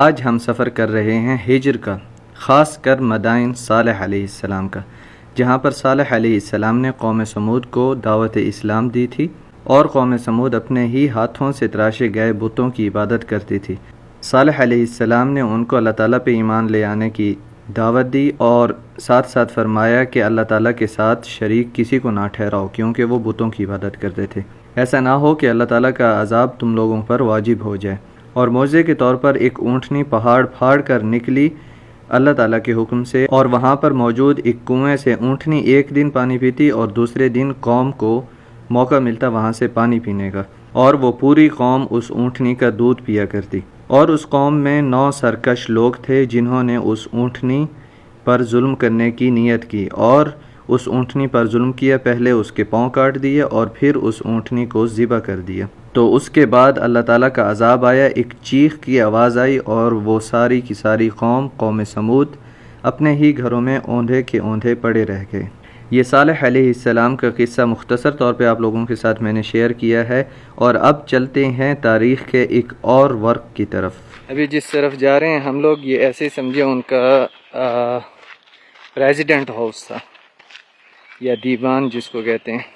آج ہم سفر کر رہے ہیں ہجر کا، خاص کر مدائن صالح علیہ السلام کا، جہاں پر صالح علیہ السلام نے قوم سمود کو دعوت اسلام دی تھی اور قوم سمود اپنے ہی ہاتھوں سے تراشے گئے بتوں کی عبادت کرتی تھی۔ صالح علیہ السلام نے ان کو اللہ تعالیٰ پہ ایمان لے آنے کی دعوت دی اور ساتھ ساتھ فرمایا کہ اللہ تعالیٰ کے ساتھ شریک کسی کو نہ ٹھہراؤ، کیونکہ وہ بتوں کی عبادت کرتے تھے۔ ایسا نہ ہو کہ اللہ تعالیٰ کا عذاب تم لوگوں پر واجب ہو جائے۔ اور معجزے کے طور پر ایک اونٹنی پہاڑ پھاڑ کر نکلی اللہ تعالیٰ کے حکم سے، اور وہاں پر موجود ایک کنویں سے اونٹنی ایک دن پانی پیتی اور دوسرے دن قوم کو موقع ملتا وہاں سے پانی پینے کا، اور وہ پوری قوم اس اونٹنی کا دودھ پیا کرتی۔ اور اس قوم میں 9 سرکش لوگ تھے جنہوں نے اس اونٹنی پر ظلم کرنے کی نیت کی، اور اس اونٹنی پر ظلم کیا، پہلے اس کے پاؤں کاٹ دیے اور پھر اس اونٹنی کو ذبح کر دیا۔ تو اس کے بعد اللہ تعالیٰ کا عذاب آیا، ایک چیخ کی آواز آئی، اور وہ ساری کی ساری قوم سمود اپنے ہی گھروں میں اوندھے کے اوندھے پڑے رہ گئے۔ یہ صالح علیہ السلام کا قصہ مختصر طور پہ آپ لوگوں کے ساتھ میں نے شیئر کیا ہے، اور اب چلتے ہیں تاریخ کے ایک اور ورق کی طرف۔ ابھی جس طرف جا رہے ہیں ہم لوگ، یہ ایسے سمجھے ان کا ریزیڈنٹ ہاؤس تھا، یا دیوان جس کو کہتے ہیں،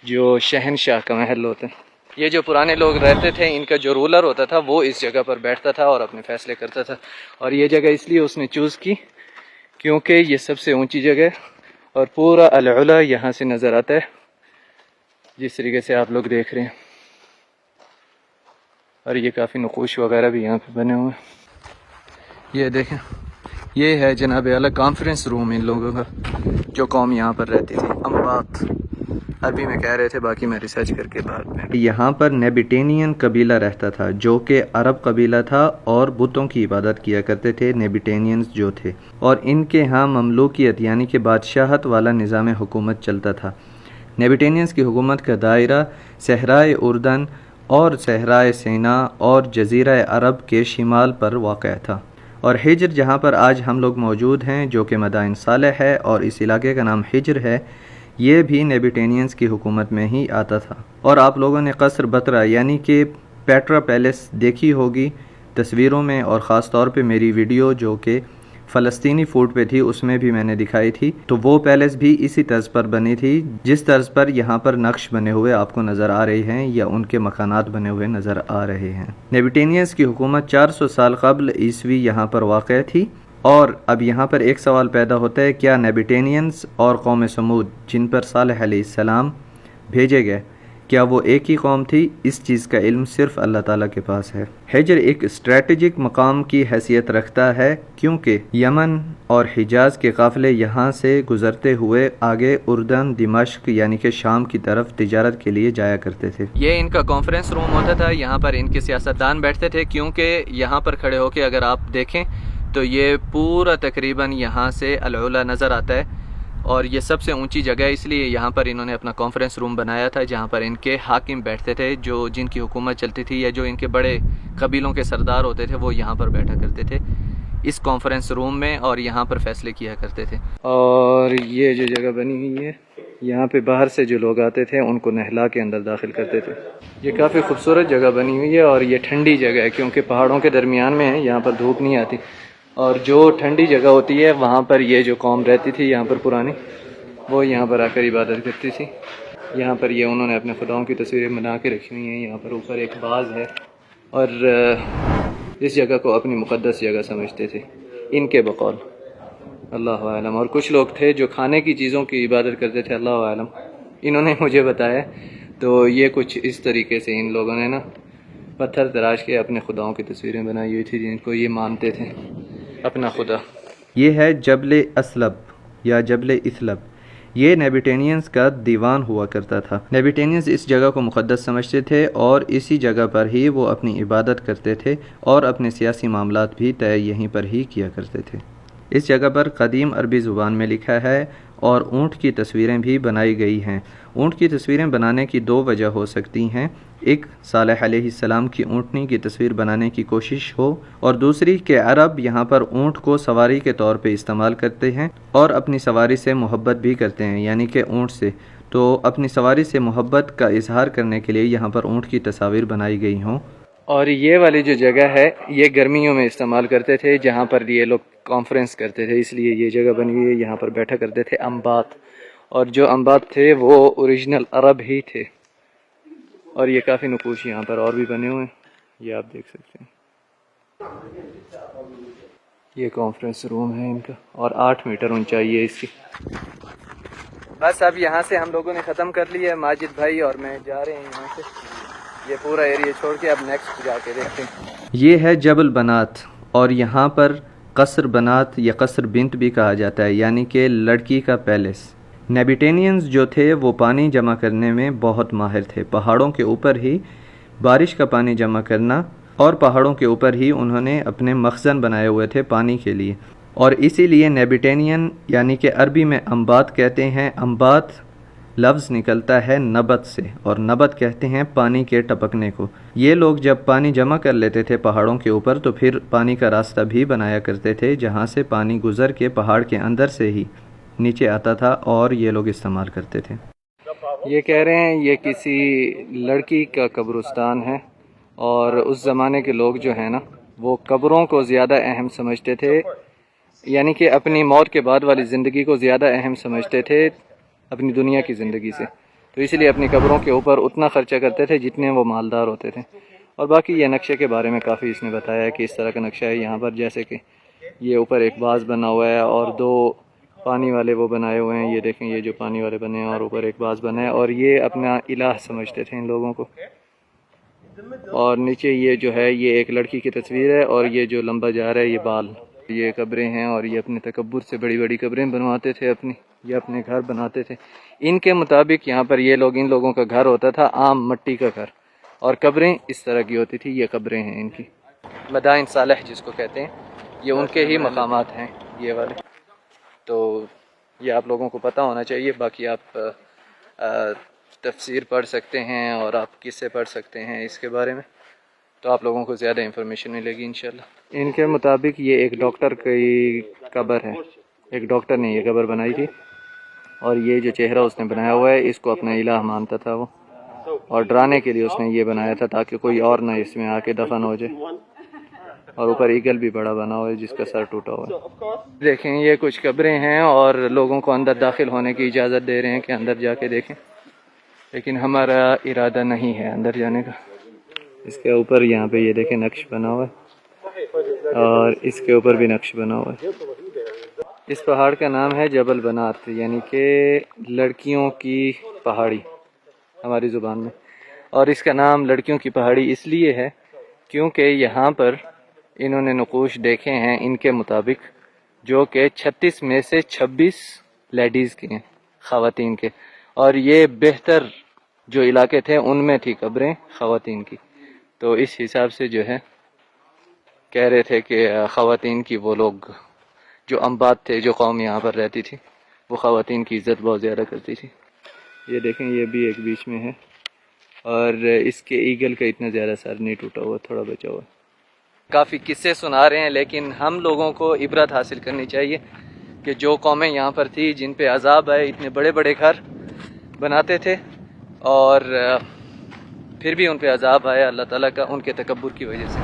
جو شہنشاہ کا محل ہوتا ہے۔ یہ جو پرانے لوگ رہتے تھے، ان کا جو رولر ہوتا تھا وہ اس جگہ پر بیٹھتا تھا اور اپنے فیصلے کرتا تھا، اور یہ جگہ اس لیے اس نے چوز کی کیونکہ یہ سب سے اونچی جگہ ہے اور پورا العلا یہاں سے نظر آتا ہے، جس طریقے سے آپ لوگ دیکھ رہے ہیں۔ اور یہ کافی نقوش وغیرہ بھی یہاں پہ بنے ہوئے ہیں۔ یہ دیکھیں، یہ ہے جناب اعلیٰ کانفرنس روم ان لوگوں کا، جو قوم یہاں پر رہتی تھی۔ امبات عربی میں کہہ رہے تھے، باقی میں ریسرچ کر کے بعد میں۔ یہاں پر نیبیٹینین قبیلہ رہتا تھا، جو کہ عرب قبیلہ تھا اور بتوں کی عبادت کیا کرتے تھے، نیبیٹینینز جو تھے، اور ان کے ہاں مملوکیت یعنی کہ بادشاہت والا نظام حکومت چلتا تھا۔ نیبیٹینینز کی حکومت کا دائرہ صحرائے اردن اور صحرائے سینا اور جزیرہ عرب کے شمال پر واقع تھا، اور ہجر جہاں پر آج ہم لوگ موجود ہیں، جو کہ مدائن صالح ہے اور اس علاقے کا نام ہجر ہے، یہ بھی نیبیٹینینز کی حکومت میں ہی آتا تھا۔ اور آپ لوگوں نے قصر بترا یعنی کہ پیٹرا پیلیس دیکھی ہوگی تصویروں میں، اور خاص طور پہ میری ویڈیو جو کہ فلسطینی فوڈ پہ تھی اس میں بھی میں نے دکھائی تھی، تو وہ پیلیس بھی اسی طرز پر بنی تھی جس طرز پر یہاں پر نقش بنے ہوئے آپ کو نظر آ رہے ہیں، یا ان کے مکانات بنے ہوئے نظر آ رہے ہیں۔ نیبیٹینینز کی حکومت 400 سال قبل عیسوی یہاں پر واقع تھی، اور اب یہاں پر ایک سوال پیدا ہوتا ہے، کیا نیبیٹینینز اور قوم سمود جن پر صالح علیہ السلام بھیجے گئے، کیا وہ ایک ہی قوم تھی؟ اس چیز کا علم صرف اللہ تعالیٰ کے پاس ہے۔ ہجر ایک اسٹریٹجک مقام کی حیثیت رکھتا ہے، کیونکہ یمن اور حجاز کے قافلے یہاں سے گزرتے ہوئے آگے اردن، دمشق یعنی کہ شام کی طرف تجارت کے لیے جایا کرتے تھے۔ یہ ان کا کانفرنس روم ہوتا تھا، یہاں پر ان کے سیاستدان بیٹھتے تھے، کیونکہ یہاں پر کھڑے ہو کے اگر آپ دیکھیں تو یہ پورا تقریباً یہاں سے العلا نظر آتا ہے، اور یہ سب سے اونچی جگہ ہے، اس لیے یہاں پر انہوں نے اپنا کانفرنس روم بنایا تھا جہاں پر ان کے حاکم بیٹھتے تھے، جن کی حکومت چلتی تھی، یا جو ان کے بڑے قبیلوں کے سردار ہوتے تھے وہ یہاں پر بیٹھا کرتے تھے اس کانفرنس روم میں، اور یہاں پر فیصلے کیا کرتے تھے۔ اور یہ جو جگہ بنی ہوئی ہے، یہاں پہ باہر سے جو لوگ آتے تھے ان کو نہلا کے اندر داخل کرتے تھے۔ یہ کافی خوبصورت جگہ بنی ہوئی ہے، اور یہ ٹھنڈی جگہ ہے کیونکہ پہاڑوں کے درمیان میں ہے، یہاں پر دھوپ نہیں آتی، اور جو ٹھنڈی جگہ ہوتی ہے وہاں پر یہ جو قوم رہتی تھی یہاں پر پرانی، وہ یہاں پر آ کر عبادت کرتی تھی۔ یہاں پر یہ انہوں نے اپنے خداؤں کی تصویریں بنا کے رکھی ہوئی ہیں، یہاں پر اوپر ایک باز ہے، اور اس جگہ کو اپنی مقدس جگہ سمجھتے تھے ان کے بقول، اللہ عالم۔ اور کچھ لوگ تھے جو کھانے کی چیزوں کی عبادت کرتے تھے، اللہ عالم، انہوں نے مجھے بتایا۔ تو یہ کچھ اس طریقے سے ان لوگوں نے نا پتھر تراش کے اپنے خداؤں کی تصویریں بنائی ہوئی تھی جن کو یہ مانتے تھے اپنا خدا۔ یہ ہے جبل اسلب یا جبل اسلب، یہ نیبیٹینینز کا دیوان ہوا کرتا تھا۔ نیبیٹینینز اس جگہ کو مقدس سمجھتے تھے، اور اسی جگہ پر ہی وہ اپنی عبادت کرتے تھے، اور اپنے سیاسی معاملات بھی طے یہیں پر ہی کیا کرتے تھے۔ اس جگہ پر قدیم عربی زبان میں لکھا ہے، اور اونٹ کی تصویریں بھی بنائی گئی ہیں۔ اونٹ کی تصویریں بنانے کی 2 وجہ ہو سکتی ہیں، ایک صالح علیہ السلام کی اونٹنی کی تصویر بنانے کی کوشش ہو، اور دوسری کہ عرب یہاں پر اونٹ کو سواری کے طور پہ استعمال کرتے ہیں اور اپنی سواری سے محبت بھی کرتے ہیں، یعنی کہ اونٹ سے، تو اپنی سواری سے محبت کا اظہار کرنے کے لیے یہاں پر اونٹ کی تصاویر بنائی گئی ہوں۔ اور یہ والی جو جگہ ہے یہ گرمیوں میں استعمال کرتے تھے، جہاں پر یہ لوگ کانفرنس کرتے تھے، اس لیے یہ جگہ بنی ہوئی ہے، یہاں پر بیٹھا کرتے تھے انباط، اور جو انباط تھے وہ اوریجنل عرب ہی تھے۔ اور یہ کافی نقوش یہاں پر اور بھی بنے ہوئے ہیں، یہ آپ دیکھ سکتے ہیں۔ یہ کانفرنس روم ہے ان کا، اور 8 میٹر اونچائی ہے اس کی۔ بس اب یہاں سے ہم لوگوں نے ختم کر لیا ہے، ماجد بھائی اور میں جا رہے ہیں یہاں سے، یہ پورا ایریا چھوڑ کے اب نیکسٹ جا کے دیکھتے ہیں۔ یہ ہے جبل بنات، اور یہاں پر قصر بنات یا قصر بنت بھی کہا جاتا ہے، یعنی کہ لڑکی کا پیلس۔ نیبیٹینینز جو تھے وہ پانی جمع کرنے میں بہت ماہر تھے، پہاڑوں کے اوپر ہی بارش کا پانی جمع کرنا، اور پہاڑوں کے اوپر ہی انہوں نے اپنے مخزن بنائے ہوئے تھے پانی کے لیے، اور اسی لیے نیبیٹینین یعنی کہ عربی میں انبات کہتے ہیں۔ انبات لفظ نکلتا ہے نبت سے، اور نبت کہتے ہیں پانی کے ٹپکنے کو۔ یہ لوگ جب پانی جمع کر لیتے تھے پہاڑوں کے اوپر تو پھر پانی کا راستہ بھی بنایا کرتے تھے، جہاں سے پانی گزر کے پہاڑ کے اندر سے ہی نیچے آتا تھا اور یہ لوگ استعمال کرتے تھے۔ یہ کہہ رہے ہیں یہ کسی لڑکی کا قبرستان ہے، اور اس زمانے کے لوگ جو ہیں نا وہ قبروں کو زیادہ اہم سمجھتے تھے، یعنی کہ اپنی موت کے بعد والی زندگی کو زیادہ اہم سمجھتے تھے اپنی دنیا کی زندگی سے، تو اس لیے اپنی قبروں کے اوپر اتنا خرچہ کرتے تھے جتنے وہ مالدار ہوتے تھے۔ اور باقی یہ نقشے کے بارے میں کافی اس نے بتایا ہے کہ اس طرح کا نقشہ ہے یہاں پر، جیسے کہ یہ اوپر ایک باز بنا ہوا ہے اور 2 پانی والے وہ بنائے ہوئے ہیں، یہ دیکھیں یہ جو پانی والے بنے ہیں اور اوپر ایک باز بنا ہے، اور یہ اپنا الہ سمجھتے تھے ان لوگوں کو۔ اور نیچے یہ جو ہے یہ ایک لڑکی کی تصویر ہے، اور یہ جو لمبا جا رہا ہے یہ بال، یہ قبریں ہیں، اور یہ اپنے تکبر سے بڑی بڑی قبریں بنواتے تھے اپنی، یہ اپنے گھر بناتے تھے۔ ان کے مطابق یہاں پر یہ لوگ، ان لوگوں کا گھر ہوتا تھا عام مٹی کا گھر، اور قبریں اس طرح کی ہوتی تھی، یہ قبریں ہیں ان کی، مدائن صالح جس کو کہتے ہیں، یہ ان کے ہی مقامات ہیں یہ والے۔ تو یہ آپ لوگوں کو پتہ ہونا چاہیے، باقی آپ تفسیر پڑھ سکتے ہیں اور آپ قصے پڑھ سکتے ہیں اس کے بارے میں، تو آپ لوگوں کو زیادہ انفارمیشن ملے گی انشاءاللہ۔ ان کے مطابق یہ ایک ڈاکٹر کی قبر ہے، ایک ڈاکٹر نے یہ قبر بنائی تھی، اور یہ جو چہرہ اس نے بنایا ہوا ہے اس کو اپنا الہ مانتا تھا وہ، اور ڈرانے کے لیے اس نے یہ بنایا تھا تاکہ کوئی اور نہ اس میں آ کے دفن ہو جائے۔ اور اوپر ایگل بھی بڑا بنا ہوا ہے جس کا سر ٹوٹا ہوا ہے۔ دیکھیں یہ کچھ قبریں ہیں، اور لوگوں کو اندر داخل ہونے کی اجازت دے رہے ہیں کہ اندر جا کے دیکھیں، لیکن ہمارا ارادہ نہیں ہے اندر جانے کا۔ اس کے اوپر یہاں پہ یہ دیکھیں نقش بنا ہوا ہے، اور اس کے اوپر بھی نقش بنا ہوا ہے۔ اس پہاڑ کا نام ہے جبل بنات، یعنی کہ لڑکیوں کی پہاڑی ہماری زبان میں، اور اس کا نام لڑکیوں کی پہاڑی اس لیے ہے کیونکہ یہاں پر انہوں نے نقوش دیکھے ہیں ان کے مطابق، جو کہ 36 میں سے 26 لیڈیز کے ہیں، خواتین کے، اور یہ بہتر جو علاقے تھے ان میں تھی قبریں خواتین کی، تو اس حساب سے جو ہے کہہ رہے تھے کہ خواتین کی وہ لوگ جو انبات تھے، جو قوم یہاں پر رہتی تھی، وہ خواتین کی عزت بہت زیادہ کرتی تھی۔ یہ دیکھیں یہ بھی ایک بیچ میں ہے، اور اس کے ایگل کا اتنا زیادہ سر نہیں ٹوٹا ہوا، تھوڑا بچا ہوا۔ کافی قصے سنا رہے ہیں، لیکن ہم لوگوں کو عبرت حاصل کرنی چاہیے کہ جو قومیں یہاں پر تھی جن پہ عذاب آئے، اتنے بڑے بڑے گھر بناتے تھے، اور پھر بھی ان پہ عذاب آیا اللہ تعالیٰ کا ان کے تکبر کی وجہ سے۔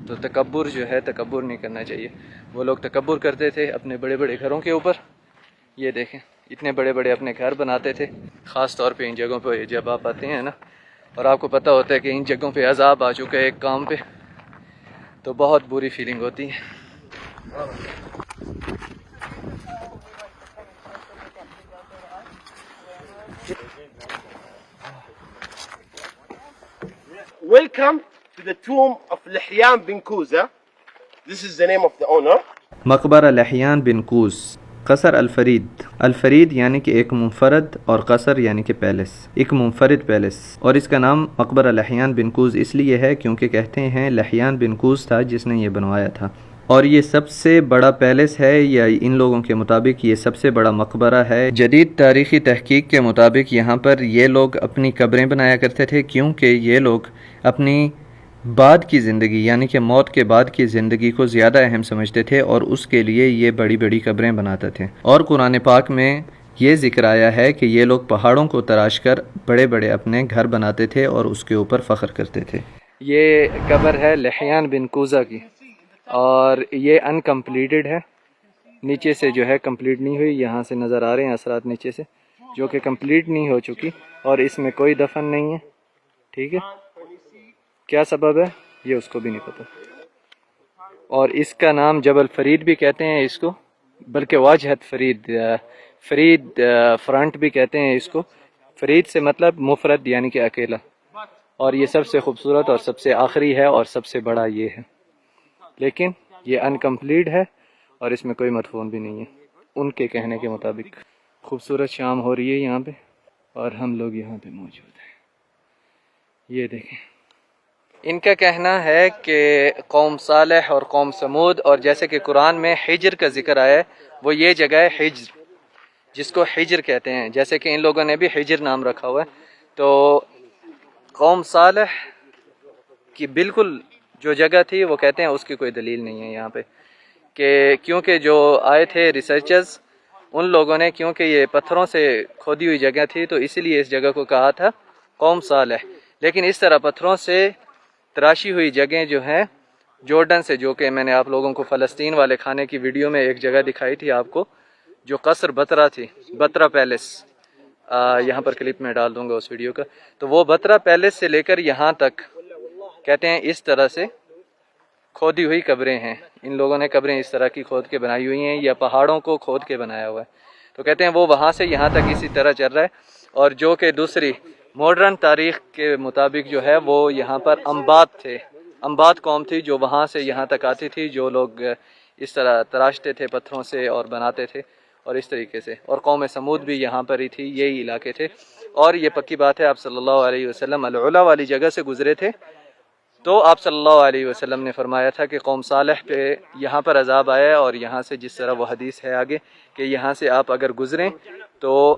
تو تکبر جو ہے، تکبر نہیں کرنا چاہیے۔ وہ لوگ تکبر کرتے تھے اپنے بڑے بڑے گھروں کے اوپر، یہ دیکھیں اتنے بڑے بڑے اپنے گھر بناتے تھے، خاص طور پہ ان جگہوں پہ جب آپ آتے ہیں نا، اور آپ کو پتہ ہوتا ہے کہ ان جگہوں پہ عذاب آ چکا ہے ایک کام پہ، تو بہت بری فیلنگ ہوتی ہے۔ Welcome to the tomb of Lihyan bin Kuza. This is the name of the owner. مقبرہ لحیان بن کوز، قصر الفرید۔ الفرید یعنی کہ ایک منفرد، اور قصر یعنی کہ پیلس، ایک منفرد پیلس، اور اس کا نام مقبرہ لحیان بن کوز اس لیے ہے کیونکہ کہتے ہیں لحیان بن کوز تھا جس نے یہ بنوایا تھا، اور یہ سب سے بڑا پیلس ہے، یا ان لوگوں کے مطابق یہ سب سے بڑا مقبرہ ہے۔ جدید تاریخی تحقیق کے مطابق یہاں پر یہ لوگ اپنی قبریں بنایا کرتے تھے، کیونکہ یہ لوگ اپنی بعد کی زندگی یعنی کہ موت کے بعد کی زندگی کو زیادہ اہم سمجھتے تھے، اور اس کے لیے یہ بڑی بڑی قبریں بناتے تھے۔ اور قرآن پاک میں یہ ذکر آیا ہے کہ یہ لوگ پہاڑوں کو تراش کر بڑے بڑے اپنے گھر بناتے تھے اور اس کے اوپر فخر کرتے تھے۔ یہ قبر ہے لحیان بن کوزہ کی، اور یہ انکمپلیٹڈ ہے، نیچے سے جو ہے کمپلیٹ نہیں ہوئی، یہاں سے نظر آ رہے ہیں اثرات نیچے سے جو کہ کمپلیٹ نہیں ہو چکی، اور اس میں کوئی دفن نہیں ہے، ٹھیک ہے۔ کیا سبب ہے یہ اس کو بھی نہیں پتہ، اور اس کا نام جبل فرید بھی کہتے ہیں اس کو، بلکہ واجہت فرید فرنٹ بھی کہتے ہیں اس کو۔ فرید سے مطلب مفرد یعنی کہ اکیلا، اور یہ سب سے خوبصورت اور سب سے آخری ہے اور سب سے بڑا یہ ہے، لیکن یہ انکمپلیٹ ہے اور اس میں کوئی مدفون بھی نہیں ہے ان کے کہنے کے مطابق۔ خوبصورت شام ہو رہی ہے یہاں پہ اور ہم لوگ یہاں پہ موجود ہیں، یہ دیکھیں۔ ان کا کہنا ہے کہ قوم صالح اور قوم سمود، اور جیسے کہ قرآن میں حجر کا ذکر آیا ہے، وہ یہ جگہ ہے حجر، جس کو حجر کہتے ہیں، جیسے کہ ان لوگوں نے بھی حجر نام رکھا ہوا ہے۔ تو قوم صالح کی بالکل جو جگہ تھی وہ کہتے ہیں اس کی کوئی دلیل نہیں ہے یہاں پہ، کہ کیونکہ جو آئے تھے ریسرچرز ان لوگوں نے، کیونکہ یہ پتھروں سے کھودی ہوئی جگہ تھی تو اسی لیے اس جگہ کو کہا تھا قوم صالح، لیکن اس طرح پتھروں سے تراشی ہوئی جگہیں جو ہیں جورڈن سے، جو کہ میں نے آپ لوگوں کو فلسطین والے کھانے کی ویڈیو میں ایک جگہ دکھائی تھی آپ کو، جو قصر بترا تھی، بترا پیلس، یہاں پر کلپ میں ڈال دوں گا اس ویڈیو کا، تو وہ بترا پیلس سے لے کر یہاں تک کہتے ہیں اس طرح سے کھودی ہوئی قبریں ہیں، ان لوگوں نے قبریں اس طرح کی کھود کے بنائی ہوئی ہیں، یا پہاڑوں کو کھود کے بنایا ہوا ہے، تو کہتے ہیں وہ وہاں سے یہاں تک اسی طرح چل رہا ہے، اور جو کہ دوسری ماڈرن تاریخ کے مطابق جو ہے وہ یہاں پر انبات تھے، انبات قوم تھی جو وہاں سے یہاں تک آتی تھی، جو لوگ اس طرح تراشتے تھے پتھروں سے اور بناتے تھے اور اس طریقے سے، اور قوم سمود بھی یہاں پر ہی تھی، یہی علاقے تھے، اور یہ پکی بات ہے آپ صلی اللہ علیہ وسلم العلا والی جگہ سے گزرے تھے، تو آپ صلی اللہ علیہ وسلم نے فرمایا تھا کہ قوم صالح پہ یہاں پر عذاب آیا، اور یہاں سے جس طرح وہ حدیث ہے آگے کہ یہاں سے آپ اگر گزریں تو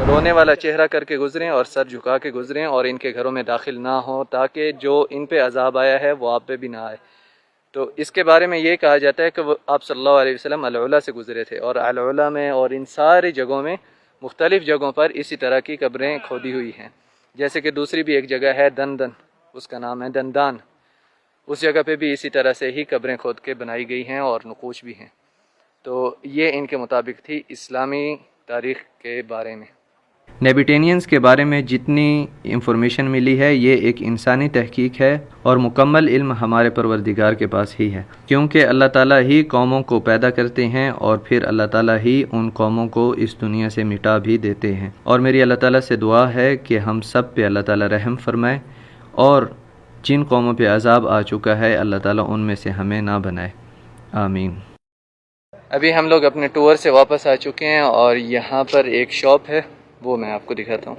رونے والا چہرہ کر کے گزریں اور سر جھکا کے گزریں، اور ان کے گھروں میں داخل نہ ہوں تاکہ جو ان پہ عذاب آیا ہے وہ آپ پہ بھی نہ آئے۔ تو اس کے بارے میں یہ کہا جاتا ہے کہ وہ آپ صلی اللہ علیہ وسلم العلا سے گزرے تھے، اور العلا میں اور ان ساری جگہوں میں مختلف جگہوں پر اسی طرح کی قبریں کھودی ہوئی ہیں، جیسے کہ دوسری بھی ایک جگہ ہے دندن، اس کا نام ہے دندان، اس جگہ پہ بھی اسی طرح سے ہی قبریں کھود کے بنائی گئی ہیں اور نقوش بھی ہیں۔ تو یہ ان کے مطابق تھی اسلامی تاریخ کے بارے میں۔ نیبیٹینینز کے بارے میں جتنی انفارمیشن ملی ہے یہ ایک انسانی تحقیق ہے، اور مکمل علم ہمارے پروردگار کے پاس ہی ہے، کیونکہ اللہ تعالیٰ ہی قوموں کو پیدا کرتے ہیں اور پھر اللہ تعالیٰ ہی ان قوموں کو اس دنیا سے مٹا بھی دیتے ہیں۔ اور میری اللہ تعالیٰ سے دعا ہے کہ ہم سب پہ اللہ تعالیٰ رحم فرمائے، اور جن قوموں پہ عذاب آ چکا ہے اللہ تعالیٰ ان میں سے ہمیں نہ بنائے، آمین۔ ابھی ہم لوگ اپنے ٹور سے واپس آ چکے ہیں، اور یہاں پر ایک شاپ ہے وہ میں آپ کو دکھاتا ہوں۔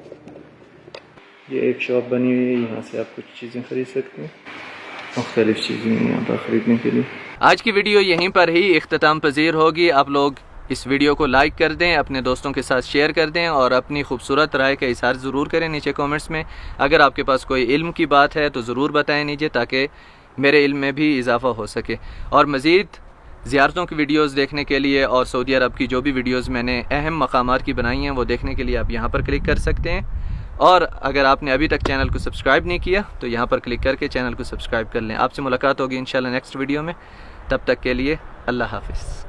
یہ ایک شاپ بنی ہوئی ہے، یہاں سے آپ کچھ چیزیں خرید سکتے ہیں، مختلف چیزیں یہاں پر خریدنے کے لیے۔ آج کی ویڈیو یہیں پر ہی اختتام پذیر ہوگی۔ آپ لوگ اس ویڈیو کو لائک کر دیں، اپنے دوستوں کے ساتھ شیئر کر دیں، اور اپنی خوبصورت رائے کا اظہار ضرور کریں نیچے کامنٹس میں۔ اگر آپ کے پاس کوئی علم کی بات ہے تو ضرور بتائیں نیچے، تاکہ میرے علم میں بھی اضافہ ہو سکے۔ اور مزید زیارتوں کی ویڈیوز دیکھنے کے لیے اور سعودی عرب کی جو بھی ویڈیوز میں نے اہم مقامات کی بنائی ہیں وہ دیکھنے کے لیے آپ یہاں پر کلک کر سکتے ہیں، اور اگر آپ نے ابھی تک چینل کو سبسکرائب نہیں کیا تو یہاں پر کلک کر کے چینل کو سبسکرائب کر لیں۔ آپ سے ملاقات ہوگی انشاءاللہ نیکسٹ ویڈیو میں، تب تک کے لیے اللہ حافظ۔